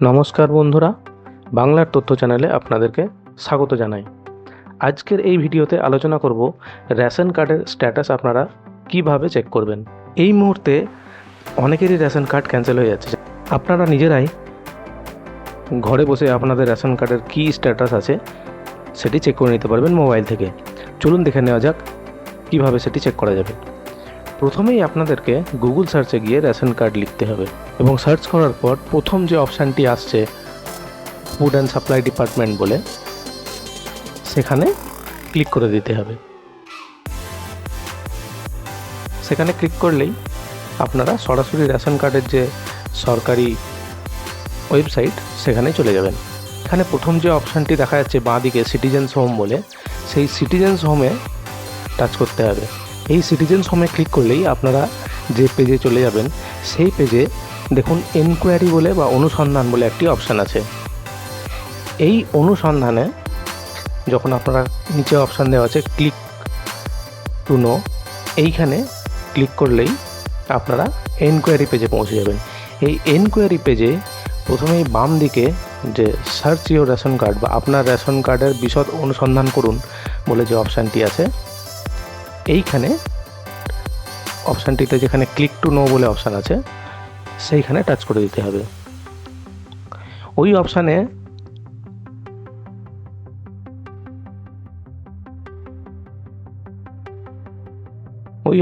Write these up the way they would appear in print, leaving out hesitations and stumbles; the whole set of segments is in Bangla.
নমস্কার বন্ধুরা, বাংলার তথ্য চ্যানেলে আপনাদেরকে স্বাগত জানাই। আজকের এই ভিডিওতে আলোচনা করব রেশন কার্ডের স্ট্যাটাস আপনারা কিভাবে চেক করবেন। এই মুহূর্তে অনেকেরই রেশন কার্ড ক্যান্সেল হয়ে যাচ্ছে। আপনারা নিজেরাই ঘরে বসে আপনাদের রেশন কার্ডের কী স্ট্যাটাস আছে সেটি চেক করে নিতে পারবেন মোবাইল থেকে। চলুন দেখে নেওয়া যাক কিভাবে সেটি চেক করা যাবে। প্রথমেই আপনাদেরকে গুগল সার্চে গিয়ে রেশন কার্ড লিখতে হবে এবং সার্চ করার পর প্রথম যে অপশানটি আসছে ফুড অ্যান্ড সাপ্লাই ডিপার্টমেন্ট বলে, সেখানে ক্লিক করে দিতে হবে। সেখানে ক্লিক করলেই আপনারা সরাসরি রেশন কার্ডের যে সরকারি ওয়েবসাইট সেখানে চলে যাবেন। এখানে প্রথম যে অপশানটি দেখা যাচ্ছে বাঁদিকে সিটিজেন্স হোম বলে, সেই সিটিজেন্স হোমে টাচ করতে হবে। এই সিটিজেন্স হোমে ক্লিক করলেই আপনারা যে পেজে চলে যাবেন, সেই পেজে দেখুন এনকোয়ারি বলে বা অনুসন্ধান বলে একটি অপশান আছে। এই অনুসন্ধানে যখন আপনারা নিচে অপশান দেওয়া আছে ক্লিক টু নো, এইখানে ক্লিক করলেই আপনারা এনকোয়ারি পেজে পৌঁছে যাবেন। এই এনকোয়ারি পেজে প্রথমেই বাম দিকে যে সার্চ ইউর রেশন কার্ড বা আপনার রেশন কার্ডের বিশদ অনুসন্ধান করুন বলে যে অপশানটি আছে, এইখানে অপশানটিতে যেখানে ক্লিক টু নো বলে অপশান আছে সেইখানে টাচ করে দিতে হবে। ওই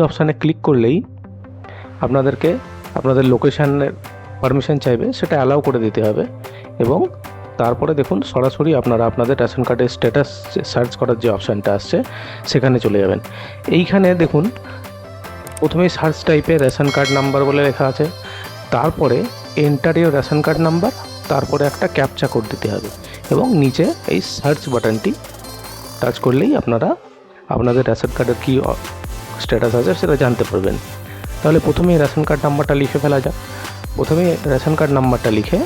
অপশানে ক্লিক করলেই আপনাদেরকে আপনাদের লোকেশানের পারমিশন চাইবে, সেটা অ্যালাউ করে দিতে হবে এবং তারপরে দেখুন সরাসরি আপনারা আপনাদের রেশন কার্ডের স্ট্যাটাস সার্চ করার যে অপশানটা আসছে সেখানে চলে যাবেন। এইখানে দেখুন প্রথমেই সার্চ টাইপে রেশন কার্ড নাম্বার বলে লেখা আছে, তারপরে enter your ration card number, তারপরে একটা ক্যাপচা কোড দিতে হবে এবং নিচে এই সার্চ বাটনটি টাচ করলেই আপনারা আপনাদের রেশন কার্ডের কী স্ট্যাটাস আছে সেটা জানতে পারবেন। তাহলে প্রথমেই রেশন কার্ড নাম্বারটা লিখে ফেলা যাক। প্রথমে রেশন কার্ড নাম্বারটা লিখে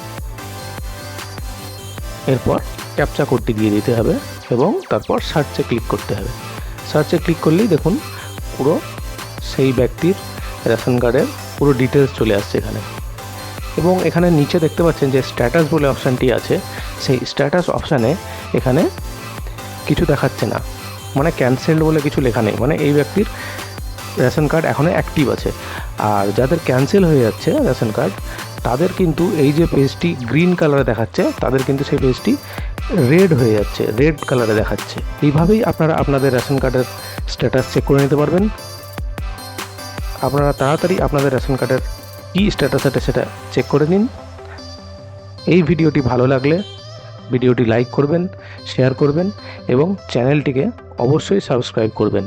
এরপর ক্যাপচা কোডটি দিয়ে দিতে হবে এবং তারপর সার্চে ক্লিক করতে হবে। সার্চে ক্লিক করলেই দেখুন পুরো সেই ব্যক্তির রেশন কার্ডের পুরো ডিটেলস চলে আসছে এখানে। এবং এখানে নিচে দেখতে পাচ্ছেন যে স্ট্যাটাস বলে অপশানটি আছে, সেই স্ট্যাটাস অপশানে এখানে কিছু দেখাচ্ছে না, মানে ক্যান্সেলড বলে কিছু লেখা নেই, মানে এই ব্যক্তির রেশন কার্ড এখনও অ্যাক্টিভ আছে। আর যাদের ক্যান্সেল হয়ে যাচ্ছে রেশন কার্ড, তাদের কিন্তু এই যে পেজটি গ্রিন কালারে দেখাচ্ছে, তাদের কিন্তু সেই পেজটি রেড হয়ে যাচ্ছে, রেড কালারে দেখাচ্ছে। এইভাবেই আপনারা আপনাদের রেশন কার্ডের স্ট্যাটাস চেক করে নিতে পারবেন। আপনারা তাড়াতাড়ি আপনাদের রেশন কার্ডের কী স্ট্যাটাস আছে সেটা চেক করে নিন। এই ভিডিওটি ভালো লাগলে ভিডিওটি লাইক করবেন, শেয়ার করবেন এবং চ্যানেলটিকে অবশ্যই সাবস্ক্রাইব করবেন।